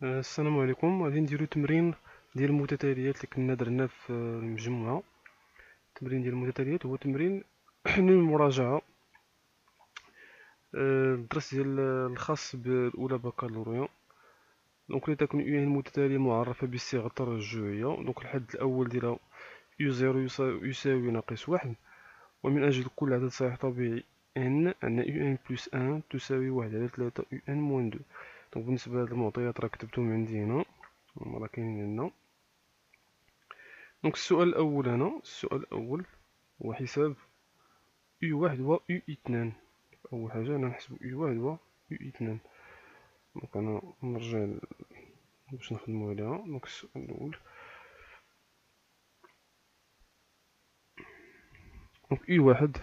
السلام عليكم. غادي نديرو تمرين ديال المتتاليات اللي كنا درنا في المجموعة. التمرين ديال المتتاليات هو تمرين للمراجعة. الدرس ديال الخاص بالأولى بكالوريا. دونك لتكن ان متتالية معرفة بالصيغة الترجعية. دونك الحد الأول ديالها u0 يساوي ناقص واحد، ومن أجل كل عدد صحيح طبيعي n عندنا un بلس 1 تساوي واحد على 3 un موان 2. دونك بالنسبة لهاد المعطيات راه كتبتهم عندي هنا، هما راه كاينين عندنا. دونك السؤال الأول هو حساب U1 و U2. أول حاجة أنا نحسب U1 و U2. دونك أنا نرجع باش نخدمو عليها. دونك السؤال الأول، دونك U1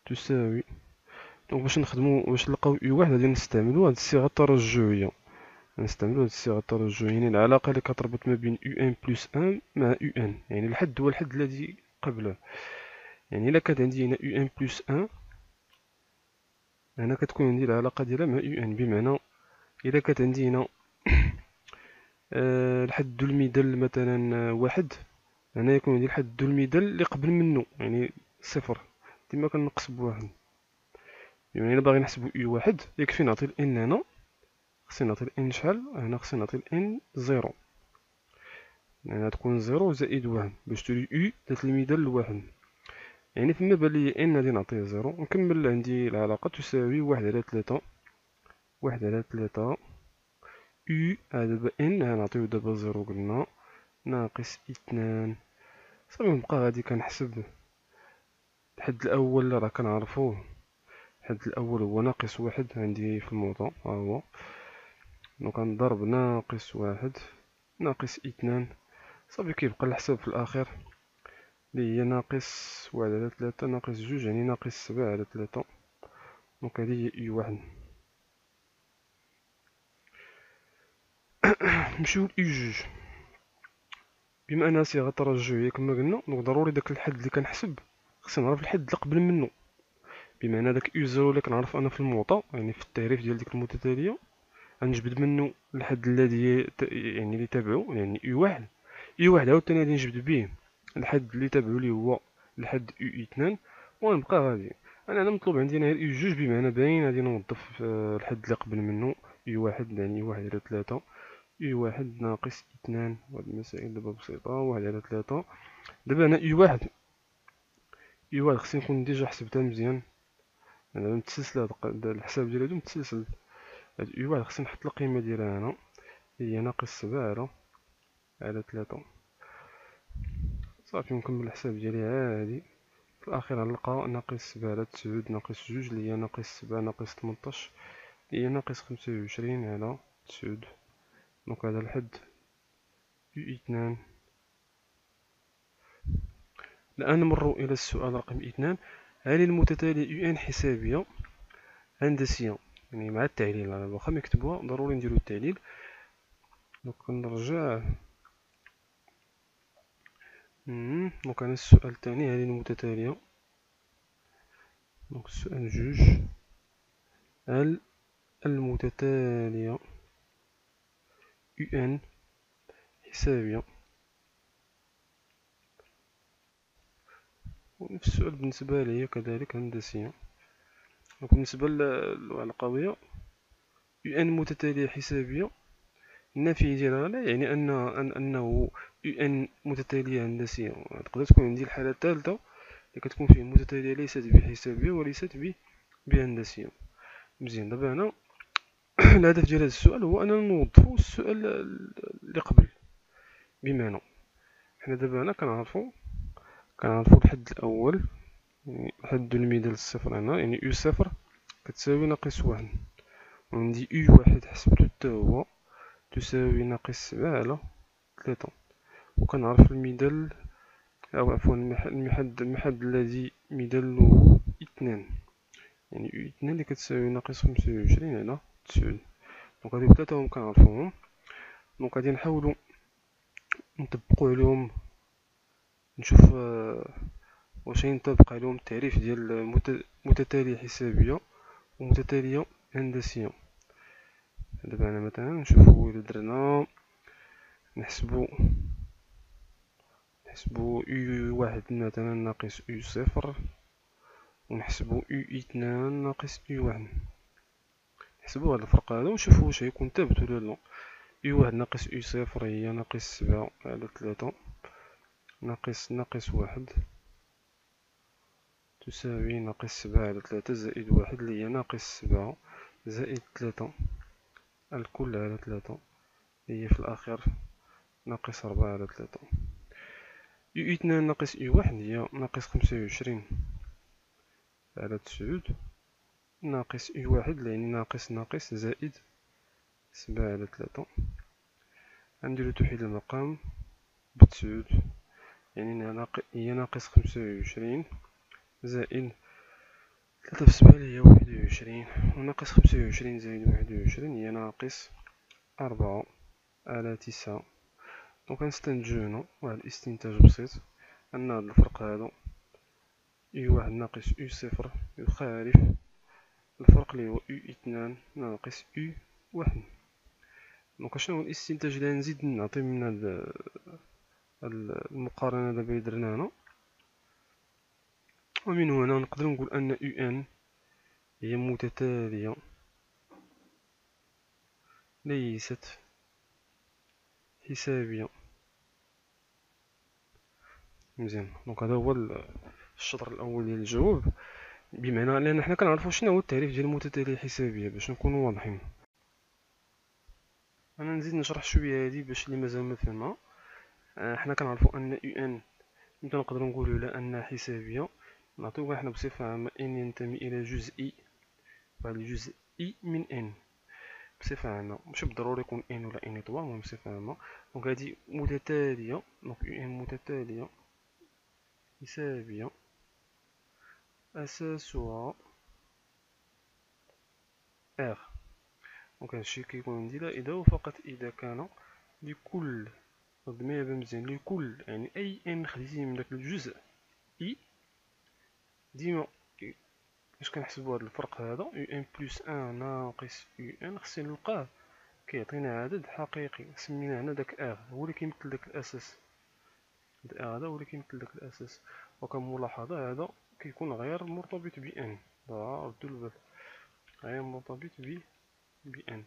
تساوي، دونك باش نلقاو U1 غادي نستعملو هاد الصيغة الترجعية. يعني العلاقة اللي كتربط ما بين UN بلس 1 مع UN، يعني الحد هو الحد الذي قبله. يعني إلا كانت عندي هنا UN بلس 1، هنا كتكون عندي العلاقة ديالها مع UN، بمعنى إلا كانت عندي هنا الحد المثال مثلا واحد، هنا يكون عندي الحد المثال اللي قبل منه يعني صفر، ديما كنقص بواحد. يعني إلا باغي نحسبو واحد يكفي نعطي الان هنا، خصني نعطي الان شحال هنا، خصني نعطي الان زيرو، يعني تكون زيرو زائد واحد باش تولي دات المثال لواحد. يعني فما بان لي ان غادي نعطيه زيرو. نكمل عندي العلاقة تساوي واحد على تلاتة، دابا ان غنعطيو دابا زيرو قلنا ناقص اثنان. صافي نبقى غادي كنحسب الحد الاول راه كنعرفوه. الحد الاول هو ناقص واحد عندي في الموضوع ها هو. دونك غنضرب ناقص واحد ناقص اثنان، صافي كيبقى الحساب في الاخر اللي هي ناقص واحد على تلاتة ناقص جوج، يعني ناقص سبعة على تلاتة. دونك هادي هي واحد. نمشيو جوج. بما انها صيغة ترجعية كما قلنا، دونك ضروري داك الحد اللي كنحسب خصني نعرف الحد اللي قبل منه. بمعنى داك زيرو اللي كنعرف انا في الموطا، يعني في التعريف ديال ديك المتتالية، غنجبد منه الحد الذي يعني اللي تابعو، يعني واحد عاوتاني غادي نجبد به الحد اللي تابعو اللي هو الحد اثنان، ونبقى غادي. انا مطلوب عندي هنا جوج، بمعنى باين غادي نوظف الحد اللي قبل منه واحد، يعني واحد على تلاتة واحد ناقص اثنان. وهاد المسائل دابا بسيطة. واحد على تلاتة، دابا هنا واحد خصني نكون ديجا حسبتها مزيان، انا متسلسل هاد الحساب ديال هادو متسلسل. هاد واحد خصني نحط القيمة ديالها هنا، هي ناقص سبعة على تلاتة. صافي نكمل الحساب ديالي عادي. في الأخير غنلقى ناقص سبعة على تسعود ناقص جوج اللي هي ناقص سبعة ناقص تمنطاش اللي هي ناقص خمسة وعشرين على تسعود. دونك هذا الحد اثنان. الآن نمر إلى السؤال رقم اثنان. هل المتتالية ان حسابية هندسية؟ يعني مع التعليل، واخا ميكتبوها ضروري نديرو التعليل. دونك نرجع. دونك أنا السؤال الثاني، هذه المتتالية. دونك السؤال جوج، هل المتتالية UN حسابية؟ ونفس السؤال بالنسبة لي كذلك هندسية. بالنسبة للقضية UN متتالية حسابية، النافية ديالها لا يعني أنه UN متتالية هندسية. تقدر تكون عندي الحالة الثالثة اللي كتكون فيه متتالية ليست بحسابية وليست بهندسية. مزيان. دابا هنا الهدف ديال هذا السؤال هو أننا نوظفو السؤال اللي قبل. بمعنى حنا دابا هنا كنعرفو الحد الأول، يعني حد المثال الصفر هنا، يعني يو صفر كتساوي ناقص واحد، وعندي يو واحد حسبتو حتى هو تساوي ناقص سبعة على تلاتة. وكنعرف المثال، أو عفوا المحد الذي مثاله اثنان، يعني يو اثنان اللي كتساوي ناقص خمسة وعشرين على تسعود. دونك هادو تلاتة هما كنعرفوهم. دونك غادي نحاولو نطبقو عليهم، نشوف واش ينطبق عليهم التعريف ديال متتالية حسابية ومتتالية هندسية. دابا أنا مثلا نشوفو إلا درنا نحسبو يو واحد مثلا ناقص يو صفر، ونحسبو يو اثنان ناقص يو واحد. نحسبو هاد الفرق هذا ونشوفو واش غيكون ثابت ولا لا. يو واحد ناقص يو صفر هي ناقص 7 على 3 ناقص واحد تساوي ناقص 7 على 3 زائد واحد اللي هي ناقص 7 زائد 3 الكل على 3 هي في الأخير ناقص 4 على 3. يو اثنان ناقص يو واحد هي ناقص 25 على 9 ناقص يو واحد يعني ناقص زائد 7 على 3. غنديرو توحيد المقام ب9 يعني هي ناقص 25 زائد 3 في 7 اللي هي 21 وناقص 25 زائد 21 هي ناقص 4 على 9. دونك غنستنتجو هنا واحد الاستنتاج بسيط أن هاد الفرق هذا يو واحد ناقص يو صفر يخالف الفرق اللي هو يو اثنان ناقص يو واحد. دونك شنو هو الاستنتاج اللي نزيد نعطي من هاد المقارنة دابا اللي درنا هنا؟ ومن هنا نقدر نقول أن يو ان هي متتالية ليست حسابية. مزيان، دونك هذا هو الشطر الأول ديال الجواب، بمعنى أننا حنا كنعرفو شنو هو التعريف ديال المتتالية الحسابية باش نكونو واضحين. أنا نزيد نشرح شوية هادي باش اللي مازال مفهمها. حنا كنعرفو أن يو ان نقدرو نقولو على أنها حسابية، نعطيوها حنا بصفة عامة ان ينتمي إلى جزئي، وهذا الجزئي من ان بصفة عامة، ماشي بالضروري يكون ان ولا ان طوا، المهم بصفة عامة. دونك هادي متتالية، دونك يو ان متتالية حسابية أساسها ار. دونك هادشي كيكون عندي لا إذا وفقط إذا كان لكل نظميها مزيان لكل يعني أي ان خديتي من داك الجزء إي ديما باش كنحسبو هاد الفرق هذا يو ان بلس ان ناقص يو ان خصني نلقاه كيعطينا عدد حقيقي سمينا هنا داك ار هو اللي كيمثل داك الأساس. ار هذا هو اللي كيمثل داك الأساس، وكملاحظة هذا كيكون غير مرتبط ب ان. ردوا البال، غير مرتبط ب ان.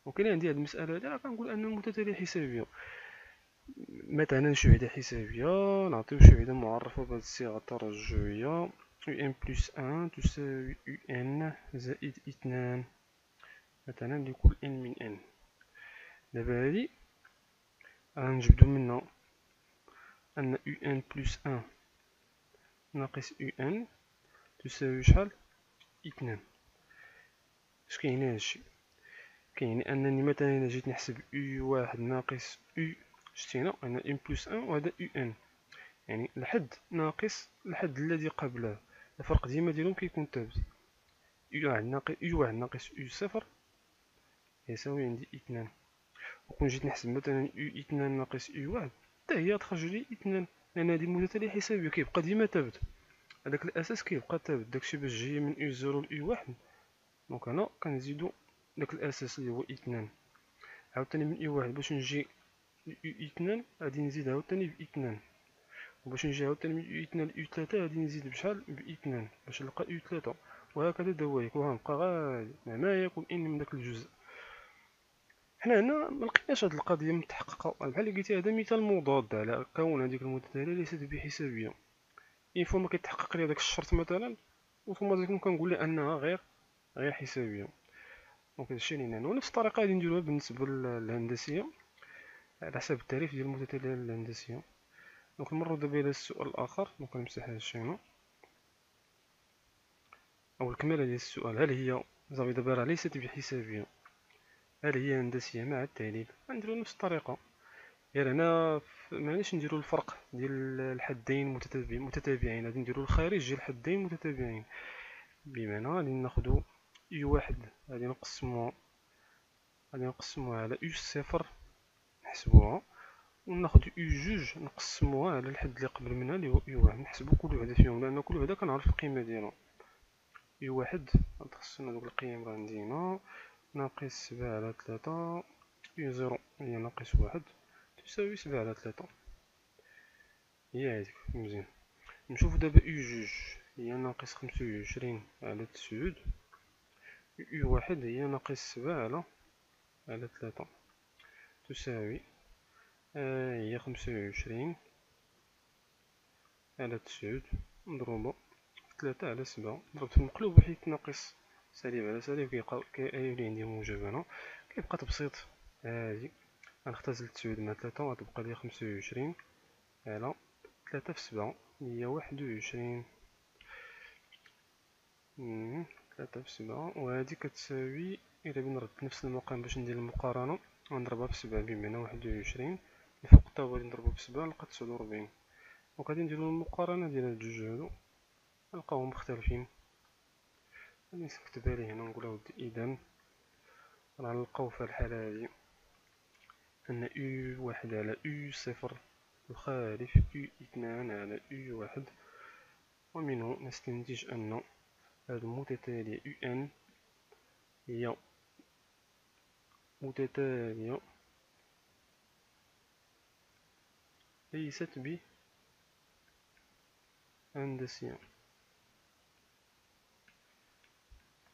وكاين عندي هاد المسألة هادي راه كنقول أن المتتالية حسابية مثلا شهادة حسابية، نعطيو شهادة معرفة بهاد الصيغة الترجعية يو ان بلس ان تساوي يو ان زائد اثنان مثلا لكل ان من ان. دابا هادي غنجبدو منها أن يو ان بلس ان ناقص يو ان تساوي شحال؟ اثنان. اش كيعني هادشي؟ كيعني أنني مثلا إلا جيت نحسب يو واحد ناقص يو، شتي هنا أنا ان بلس ان وهذا يو ان، يعني الحد ناقص الحد الذي قبله، الفرق ديما ديالهم كيكون ثابت. يو واحد ناقص يو صفر يساوي عندي اثنان. وكون جيت نحسب مثلا يو اثنان ناقص يو واحد حتى هي تخرج لي اثنان، لأن هادي المتتالية حسابية كيبقى ديما ثابت، هداك الأساس كيبقى ثابت. داكشي باش جاي من يو زيرو ليو واحد، دونك هنا كنزيدو داك الأساس اللي هو اثنان، عاوتاني من يو واحد باش نجي يو اثنان غادي نزيد عاوتاني باثنان، وباش نجي عاوتاني من يو اثنان ليو ثلاثة غادي نزيد بشحال؟ باثنان باش نلقى يو ثلاثة، وهكذا دواليك، وغنبقى غادي ما يكون ان من داك الجزء. حنا هنا ملقيناش هاد القضية متحققة، بحال اللي قلتي هذا مثال مضاد على كون هذيك المتتالية ليست بحسابية. إن فوا ما كيتحقق لي هداك الشرط مثلا، اوتوماتيكمون كنقول لي أنها غير حسابية. دونك هادشي اللي هنا، ونفس الطريقة غادي نديروها بالنسبة للهندسية على حسب التعريف ديال المتتالية الهندسية. دونك نمرو دابا إلى السؤال الآخر، دونك نمسح هادشي هنا، أو الكمالة ديال السؤال: هل هي زافي دابا راه ليست بحسابية، هل هي هندسية مع التعليل؟ غنديرو نفس الطريقة، غير هنا معناش نديرو الفرق ديال الحدين متتابعين، غادي نديرو الخارج ديال الحدين متتابعين، بمعنى غادي ناخدو يو واحد غادي نقسموها على يو صفر نحسبوها، وناخدو يو جوج نقسموها على الحد اللي قبل منها اللي هو يو واحد، نحسبو كل وحدة فيهم لأن كل وحدة كنعرف القيمة ديالها. يو واحد خصنا دوك القيم راه عندي هنا، ناقص 7 على 3 يو زيرو هي ناقص 1 تساوي 7 على 3. هي هاديك مزيان. نشوفو دابا يو جوج هي ناقص 25 على 9 يو واحد هي ناقص 7 على 3 تساوي هي 25 على 9 مضروبة في 3 على 7 ضربت في المقلوب وحيت ناقص سالب على سالب كيولي عندي موجب هنا كيبقى تبسيط. هادي غنختزل 9 مع 3 وغتبقى لي 25 على 3 في 7 هي 21 3 في 7 وهادي كتساوي إلا بغيت نرد نفس المقام باش ندير المقارنة غنضربها في 7 بمعنى 21 الفوق الطاولة نضربو في 7 نلقى 49 وغادي نديرو المقارنة ديال هاد الجوج هادو نلقاوهم مختلفين. غادي نكتبها ليه هنا نقول اودي إذن راه نلقاو في الحالة هادي أن U واحد على U صفر يخالف U اثنان على U واحد ومنه نستنتج أن هاد المتتالية UN هي متتالية ليست بهندسية.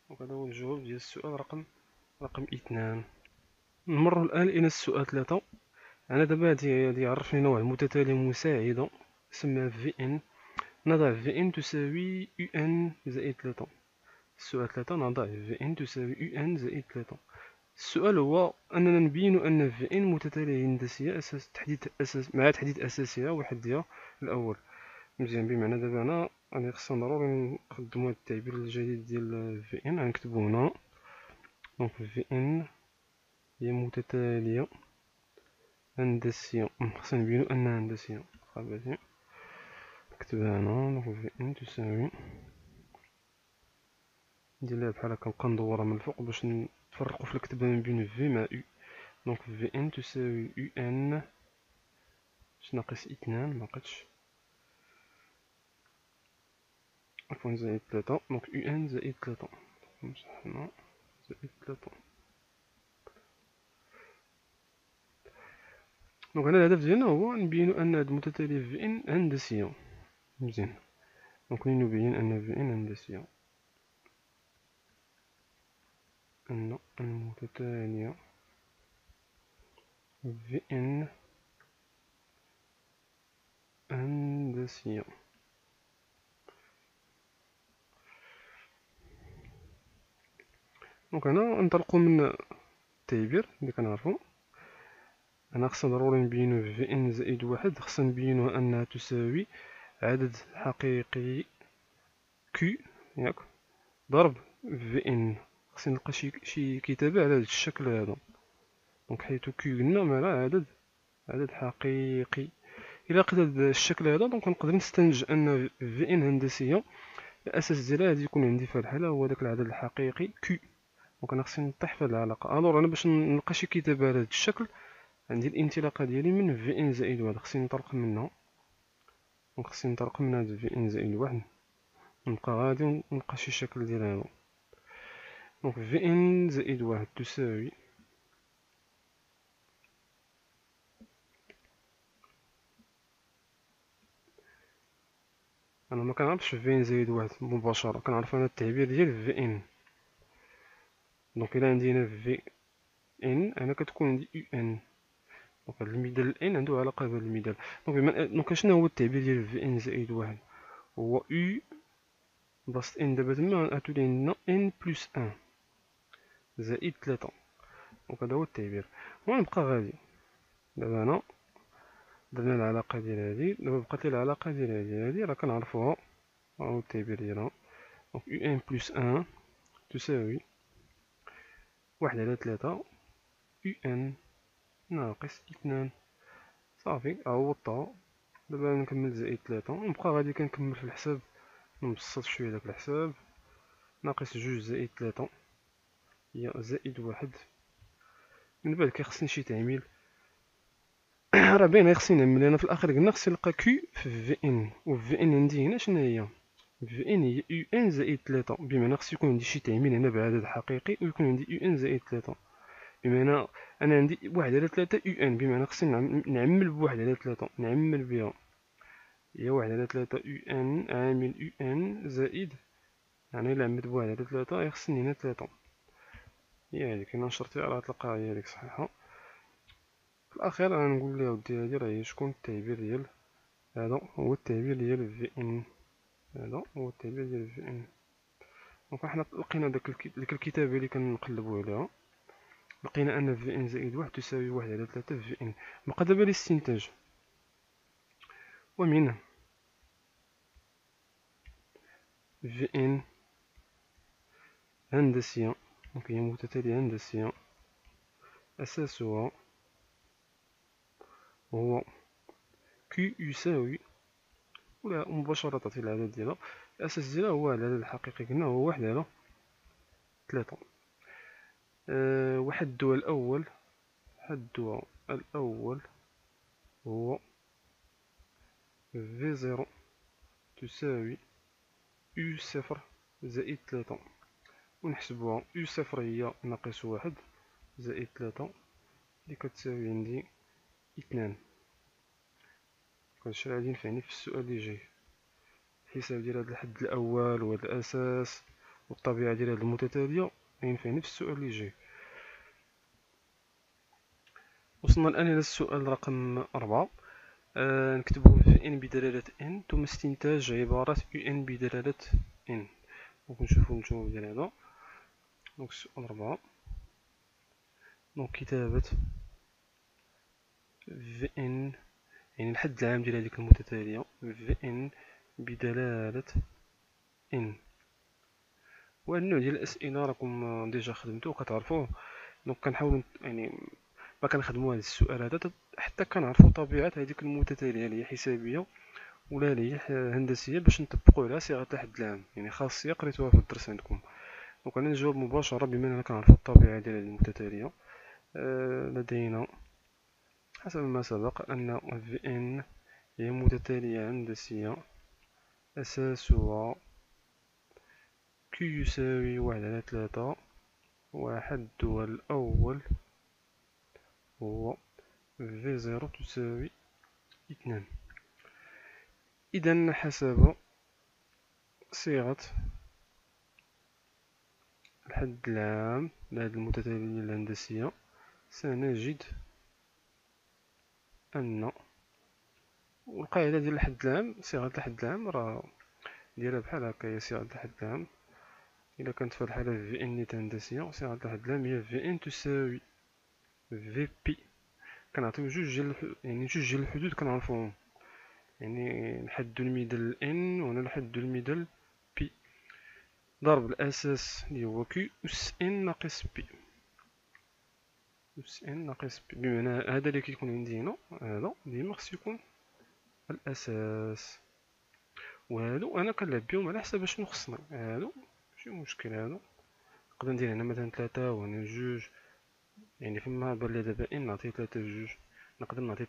وهذا هو الجواب ديال السؤال رقم 2. نمر الآن إلى السؤال 3. أنا دابا هادي عرفني نوع المتتالية مساعدة سماها VN. نضع VN تساوي UN زائد 3. السؤال 3 نضع VN تساوي UN زائد 3. السؤال هو أننا نبين أن VN متتالية هندسية مع تحديد أساسها وحدها الأول. مزيان بمعنى دابا أنا غادي خصنا ضروري نخدمو هاد التعبير الجديد ديال VN غنكتبو هنا. دونك VN هي متتالية هندسية خصنا نبينو أنها هندسية. خاباتي نكتبها هنا. دونك VN تساوي نديرلها بحال هكا نبقى ندورها من الفوق باش نفرقو في الكتابة ما بين V مع U. دونك VN تساوي UN ناقص 2 مبقاتش عفوا زائد 3. دونك UN زائد 3 نمسح هنا زائد 3. دونك هنا الهدف ديالنا هو نبينو أن هاد المتتالية VN هندسية. مزيان دونك نبين أن VN هندسية أن المتتالية VN هندسية. دونك هنا ننطلقو من التعبير اللي كنعرفو. أنا خصنا ضروري نبينو VN زائد 1 خصنا نبينو أنها تساوي عدد حقيقي Q ياك ضرب VN. خصني نلقى شي كتابة على هاد الشكل هذا. دونك حيث Q قلنا معناه عدد حقيقي. إلا لقيت هاد الشكل هذا دونك نقدر نستنتج أن VN هندسية الأساس ديالها غادي يكون عندي في الحالة هو داك العدد الحقيقي Q. دونك أنا خصني نطيح في هاد العلاقة. ألور أنا باش نلقى شي كتابة على هاد الشكل عندي الانطلاقة ديالي من VN زائد 1 خصني ننطلق منها. دونك خصني ننطلق من هاد VN زائد 1 نبقى غادي ونلقى شي شكل ديال هذا. دونك VN زائد 1 تساوي أنا ما كنعرفش VN زائد 1 مباشرة كنعرف أنا التعبير ديال VN. دونك إلا عندي هنا VN أنا كتكون عندي UN. دونك هاد المثال N عنده علاقة بهاد المثال. دونك شنو هو التعبير ديال VN زائد 1 هو U بسط N. دابا تما غتولي عندنا N بلس 1 زائد 3. دونك هذا هو التعبير ونبقى غادي. دابا هنا درنا العلاقة ديال هادي دابا بقات لي العلاقة ديال هادي راه كنعرفوها هو التعبير ديالها. دونك UN بلس 1 تساوي 1 على 3 UN ناقص 2 صافي ها هو الطا. دابا نكمل زائد 3 ونبقى غادي كنكمل في الحساب نبسط شوية داك الحساب. ناقص 2 زائد 3 هي زائد 1. من بعد كيخصني شي تعميل راه باين خصني نعمل. انا في الاخر قلنا خصني نلقى كيو في ان و في ان عندي هنا شنو هي في ان هي يو ان زائد 3، بمعنى خص يكون عندي شي تعميل هنا بعدد حقيقي ويكون عندي يو ان زائد 3، بمعنى انا عندي 1/3 يو ان، بمعنى خصني نعمل ب1/3، نعمل بها هي 1/3 يو ان عامل يو ان زائد، يعني الا عملت ب1/3 خصني هنا 3. هي هاديك الا نشرت فيها راه تلقاها هي هاديك صحيحة. في الاخير غنقول لها ودي هادي راه هي شكون التعبير ديال هذا، هو التعبير ديال في ان، هذا هو التعبير ديال في ان. دونك حنا لقينا ديك الكتابة اللي كنقلبو عليها، لقينا ان في ان زائد 1 تساوي 1/3 في ان. بقى دابا الاستنتاج، ومن في ان هندسية، دونك هي متتالية هندسية أساسها هو كي يساوي، ولا مباشرة في العدد ديالها، الأساس ديالها هو العدد الحقيقي قلنا هو 1/3. واحد الدواء الأول، الدواء الأول هو في زيرو تساوي يو صفر زائد 3، ونحسبوها يو صفر هي ناقص 1 زائد 3 اللي كتساوي عندي 2. هادشي راه غادي ينفعني في السؤال اللي جاي، الحساب ديال هاد الحد الأول وهاد الأساس والطبيعة ديال هاد المتتالية غينفعني في السؤال اللي جاي. وصلنا الآن إلى السؤال رقم 4. نكتبو في ان بدلالة ان ثم استنتاج عبارة يو ان بدلالة ان. دونك نشوفو الجواب ديال هذا. دونك السؤال 4، دونك كتابة في ان، يعني الحد العام ديال هذيك المتتالية في ان بدلالة ان. وهاد النوع ديال الأسئلة راكم ديجا خدمتوه وكتعرفوه، دونك كنحاولو يعني ما كنخدمو هاد السؤال هذا حتى كنعرفو طبيعة هذيك المتتالية اللي هي حسابية ولا اللي هي هندسية، باش نطبقو عليها صيغة الحد العام، يعني خاصية قريتوها في الدرس عندكم. دونك أنا نجاوب مباشرة بما أننا كنعرفو الطبيعة ديال هذه المتتالية. لدينا حسب ما سبق أن في ان هي متتالية هندسية أساسها كي يساوي 1/3. الدول الأول هو في زيرو تساوي 2. إذا حسب صيغة الحد العام لهذه المتتالية الهندسية سنجد أن، والقاعدة ديال الحد العام، صيغة الحد العام راه دايرة بحال هكا، هي صيغة الحد العام إلا كانت في الحالة في ان نيت هندسية، صيغة الحد العام هي في ان تساوي في بي. كنعطيو يعني جوج ديال الحدود كنعرفوهم، يعني الحد الميدل ان وهنا الحد الميدل بي، ضرب الأساس اللي هو كيو أس ان ناقص بي، أس ان ناقص بي، بمعنى هذا اللي كيكون عندي هنا، هذا ديما خصو يكون الأساس، وهادو أنا كنلعب بهم على حساب شنو خصني. هادو ماشي مشكل، هادو نقدر ندير هنا مثلا 3 وهنا 2، يعني فما بان لي دابا ان نعطيه 3 في 2، نقدر نعطي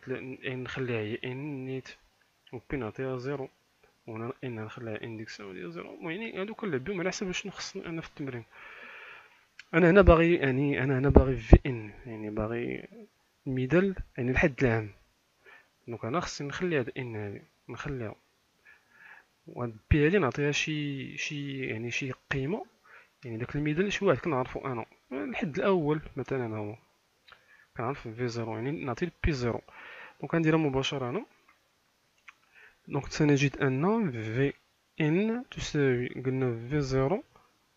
ان نخليها هي ان نيت وبي نعطيها 0، وهنا ان نخليها ان ديك الساعة ديال 0. يعني هادو كنلعب بهم على حساب شنو خصني أنا في التمرين. انا هنا باغي، يعني انا هنا باغي في ان، يعني باغي الميدل، يعني الحد العام. دونك انا خصني نخلي هاد ان هادي نخليها، وهاد بي هادي نعطيها شي قيمة، يعني داك الميدل شي واحد كنعرفو انا، الحد الاول مثلا هو كنعرف في زيرو، يعني نعطي بي زيرو. دونك غنديرها مباشرة هنا. دونك سنجد ان في ان تساوي، قلنا في زيرو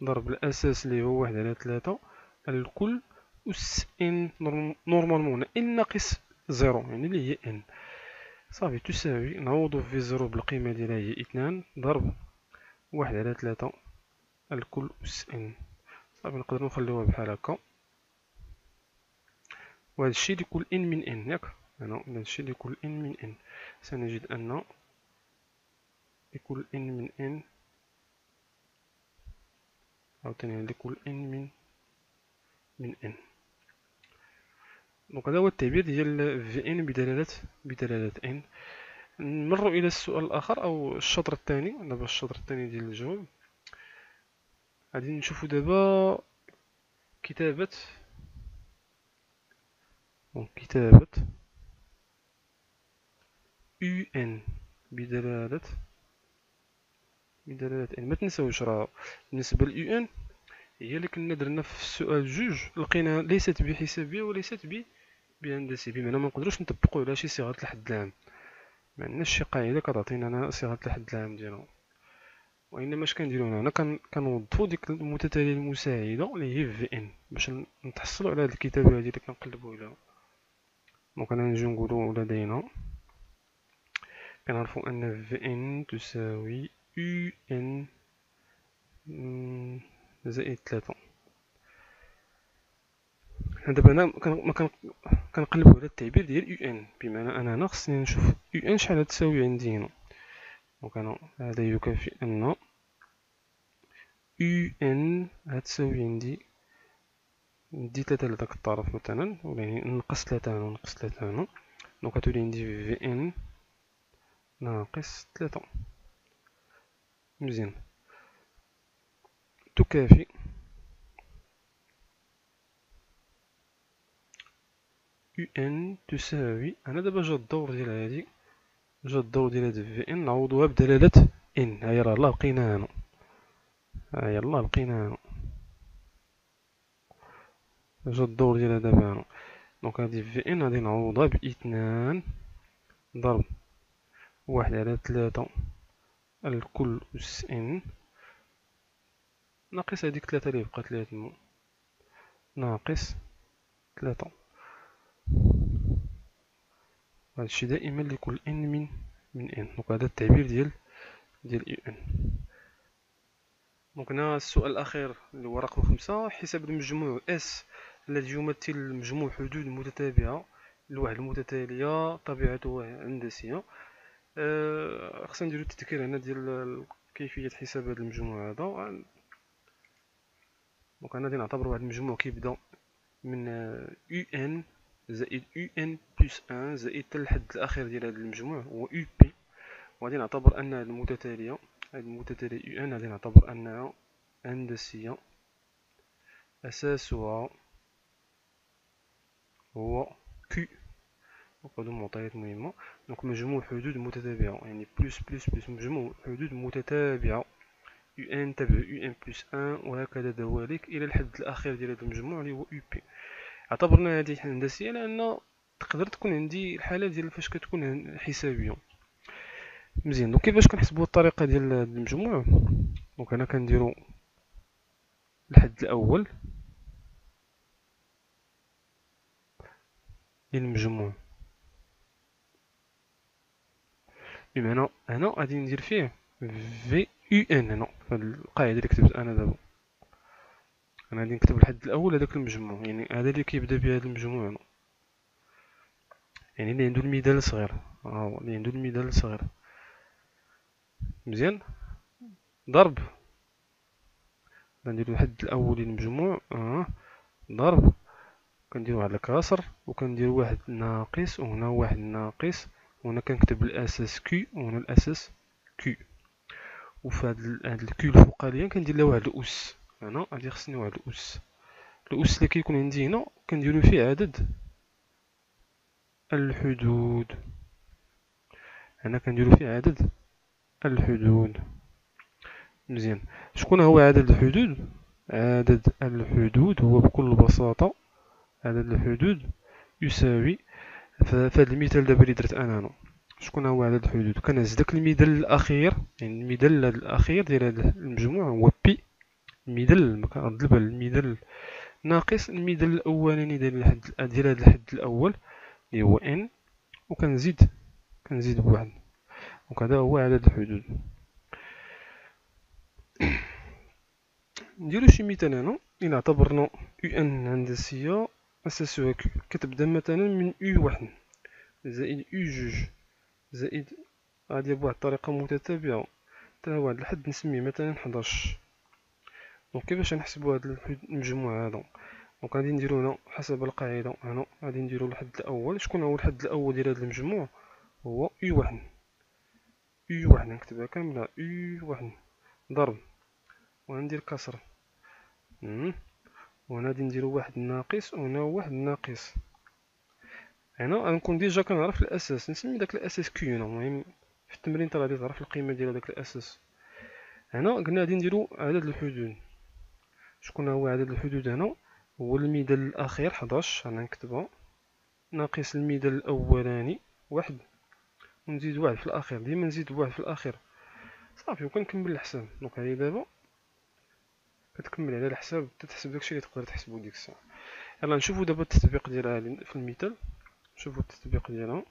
ضرب الاساس اللي هو 1/3 الكل أس ان، نورمالمون هنا ان ناقص 0 يعني اللي هي ان، صافي تساوي، نعوضو في 0 بالقيمة ديالها هي 2 ضرب 1/3 الكل أس ان. صافي نقدرو نخليوها بحال هكا، وهذا الشيء لكل ان من ان، ياك هنا هذا الشيء لكل ان من ان. سنجد أن لكل ان من ان، عاوتاني لكل ان من ان. دونك هذا هو التعبير ديال في ان بدلالة ان. نمروا الى السؤال الاخر او الشطر الثاني. دابا الشطر الثاني ديال الجواب غادي نشوفوا دابا كتابة UN بدلالة ان. ما تنساوش راه بالنسبة ل UN هي اللي كنا درنا في السؤال جوج، لقينا ليست بحسابية وليست بهندسية، بمعنى ما نقدروش نطبقوا على شي صيغة الحد العام، ما عندناش شي قاعدة كتعطينا أنا صيغة الحد العام ديالها، وإنما اش كنديرو هنا كنوظفو ديك المتتالية المساعدة اللي هي في ان باش نتحصلوا على هاد الكتابة هادي اللي كنقلبو عليها. دونك أنا نجيو نقولو لدينا كنعرفو أن في ان تساوي يو ان زائد 3. دابا هنا كنقلبو على التعبير ديال يو ان، بمعنى أنا هنا خصني نشوف يو ان شحال تساوي عندي هنا. دونك أنا هذا يكافي أن يو ان غتساوي عندي ندي 3 لداك الطرف مثلا، ولا يعني نقص 3 هنا ونقص 3 هنا، دونك غتولي عندي في ان ناقص 3. مزيان، تكافي يو ان تساوي، انا دابا جا الدور ديال هادي، جا الدور ديال هاد في ان نعوضوها بدلالة ان. ها هي راه لا لقيناها هنا، ها هي لا لقيناها هنا، جا الدور ديالها دابا هنا. دونك هادي في ان غادي نعوضها باثنان ضرب 1/3 الكل أس ان ناقص هاديك 3 اللي بقات ليها تما ناقص 3. هادشي دائما لكل ان من ان. دونك هذا التعبير ديال يو ان. دونك هنا السؤال الاخير اللي هو رقم 5، حساب المجموع اس الذي يمثل مجموع حدود متتابعة لواحد المتتالية طبيعتها هندسية. خصنا نديرو التذكير هنا ديال كيفية حساب هذا المجموع هذا. دونك هنا غادي نعتبر واحد المجموع كيبدا من يو ان زائد يو ان بلس 1 زائد حتى الحد الاخير ديال هذا المجموع هو يو بي، وغادي نعتبر ان هذه المتتالية يو ان غادي نعتبر انها هندسية اساسها هو كي. هادو معطيات مهمة. دونك مجموع حدود متتابعة يعني بلس مجموع حدود متتابعة يو ان تبع يو ان بلس 1 وهكذا دواليك الى الحد الاخير ديال هذا المجموع اللي هو يو بي. اعتبرنا هذه هندسية لان تقدر تكون عندي الحالة ديال فاش كتكون حسابية. مزيان، دونك كيفاش كنحسبوا الطريقة ديال المجموع؟ دونك هنا كنديرو الحد الاول ديال المجموع، بمعنى هنا غادي ندير فيه في يو ان هنا في هاد القاعدة اللي كتبت انا دابا. انا غادي نكتب الحد الاول هذاك المجموع، يعني هذا اللي كيبدا به هذا المجموع هنا، يعني اللي عنده الميدان الصغير، ها هو اللي عنده الميدان الصغير. مزيان، ضرب غنديرو الحد الاول ديال المجموع ضرب كنديرو على كسر وكنديرو واحد ناقص وهنا واحد ناقص، وهنا كنكتب الاساس كي وهنا الاساس كي، وفي هاد الكي الفوقانيه كندير لها واحد الاس. هنا غادي خصني واحد الاس. الاس اللي كيكون عندي هنا كنديرو فيه عدد الحدود، هنا كنديرو فيه عدد الحدود. مزيان، شكون هو عدد الحدود؟ عدد الحدود هو بكل بساطة عدد الحدود يساوي فهاد المثال دابا اللي درت انا هنا، شكون هو عدد الحدود؟ كنهز داك المثال الاخير، يعني المثال الاخير ديال هذا المجموع هو بي المثال، ما كنرد البال المثال ناقص المثال الاولاني ديال هذا الحد الاول اللي هو ان، وكنزيد بواحد. دونك هذا هو عدد الحدود. نديرو شي مثال هنا. إلا اعتبرنا يو ان هندسية أساسها كتبدا مثلا من يو واحد زائد يو جوج زائد غادي بواحد الطريقة متتابعة حتى واحد الحد نسميه مثلا 11. دونك كيفاش نحسبو هاد المجموع هذا؟ دونك غادي نديرو هنا حسب القاعدة، هنا غادي نديرو الحد الأول. شكون هو الحد الأول ديال هاد المجموع؟ هو يو واحد. أو واحد نكتبها كاملة أو واحد ضرب، وغندير كسر، وهنا غادي نديرو واحد ناقص وهنا واحد ناقص. هنا غنكون ديجا كنعرف الأساس، نسمي داك الأساس كيو. المهم في التمرين غادي تعرف القيمة ديال هداك الأساس. هنا قلنا غادي نديرو عدد الحدود. شكون هو عدد الحدود؟ هنا هو الميدان الأخير 11، أنا نكتبها، ناقص الميدان الأولاني واحد، ونزيد واحد في الأخير. ديما نزيد واحد في الأخير صافي، وكنكمل الحساب. دونك هادي دابا كتكمل على الحساب حتى تحسب داكشي اللي تقدر تحسبو ديك الساعة. يلا نشوفو دابا التطبيق ديالها في المثال. نشوفو التطبيق ديالها.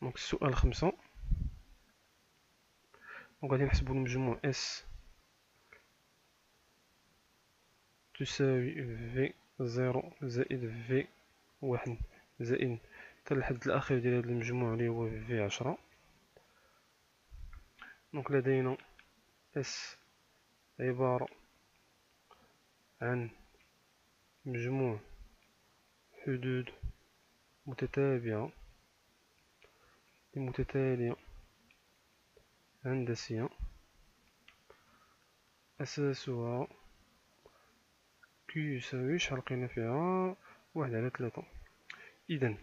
دونك السؤال 5. دونك غادي نحسبو المجموع S تساوي في 0 زائد في 1 زائد حتى الحد الأخير ديال هاد المجموع اللي هو في 10. دونك لدينا S عبارة عن مجموع حدود متتابعة متتالية هندسية أساسها Q يساوي شحال لقينا فيها 1/3. إذن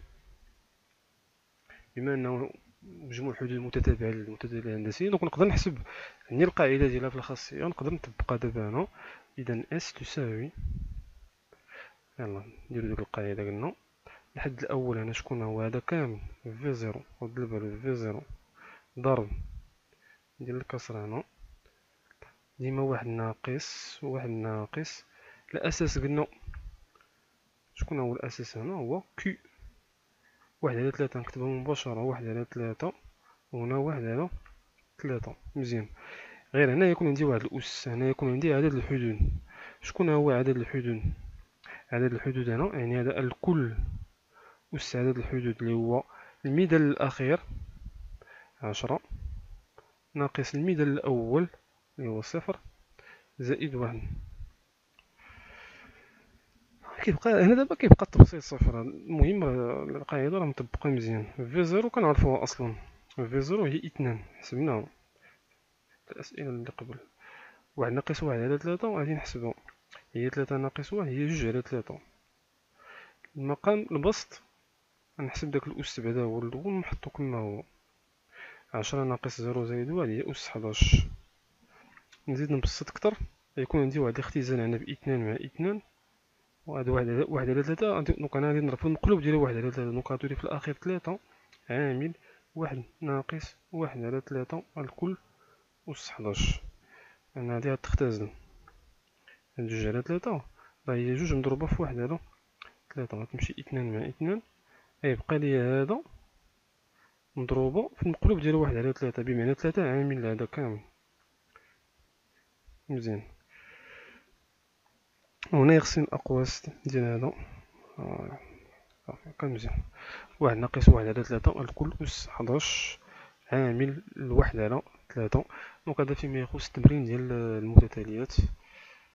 بما أنه مجموع حدود متتابعة الهندسية، دونك نقدر نحسب عندي القاعدة ديالها في الخاصية، نقدر نطبقها دابا هنا. إذن S تساوي، يلا نديرو ديك القاعدة. قلنا الحد الأول هنا شكون هو؟ هذا كامل في 0، رد البال في 0 ضرب، ندير الكسر هنا، ديما واحد ناقص واحد ناقص. الأساس قلنا شكون هو الأساس هنا؟ هو كيو. 1/3 نكتبها مباشرة، 1/3، وهنا 1/3. مزيان. غير هنا يكون عندي واحد الأس، هنا يكون عندي عدد الحدود. شكون هو عدد الحدود؟ عدد الحدود هنا يعني هذا الكل أس عدد الحدود اللي هو الميدان الأخير 10 ناقص الميدان الأول اللي هو 0 زائد 1. كيبقى هنا دابا كيبقى التبسيط صفر. المهم القاعدة راه مطبقة مزيان. في 0 كنعرفوها أصلا، في 0 هي 2، حسبناها في الأسئلة اللي قبل. 1 ناقص 1/3 غادي نحسبها، هي 3 ناقص 1 هي 2/3. المقام البسط غنحسب داك الأس بعدا هو الأول ونحطو كما هو. 10 ناقص 0 زائد 1 هي أس 11. نزيد نبسط كتر، يكون عندي واحد الاختزال هنا بإثنان مع إثنان، وهذا 1/3. دونك أنا غادي نضرب في المقلوب ديال 1/3، دونك غتولي في الأخير 3 عامل 1 ناقص 1/3 الكل أس 11. أنا هادي غتختزل، هاد 2/3 راه هي 2 مضروبة في 1/3، غتمشي 2 مع 2، غيبقى ليا هذا مضروبة في المقلوب ديال 1/3، بمعنى 3 عامل هذا كامل. مزيان. وهنا يغسل الأقواس ديال هذا صافي كان مزيان. 1 ناقص 1/3 الكل أس 11 عامل 1/3. دونك هذا فيما يخص التمرين ديال المتتاليات.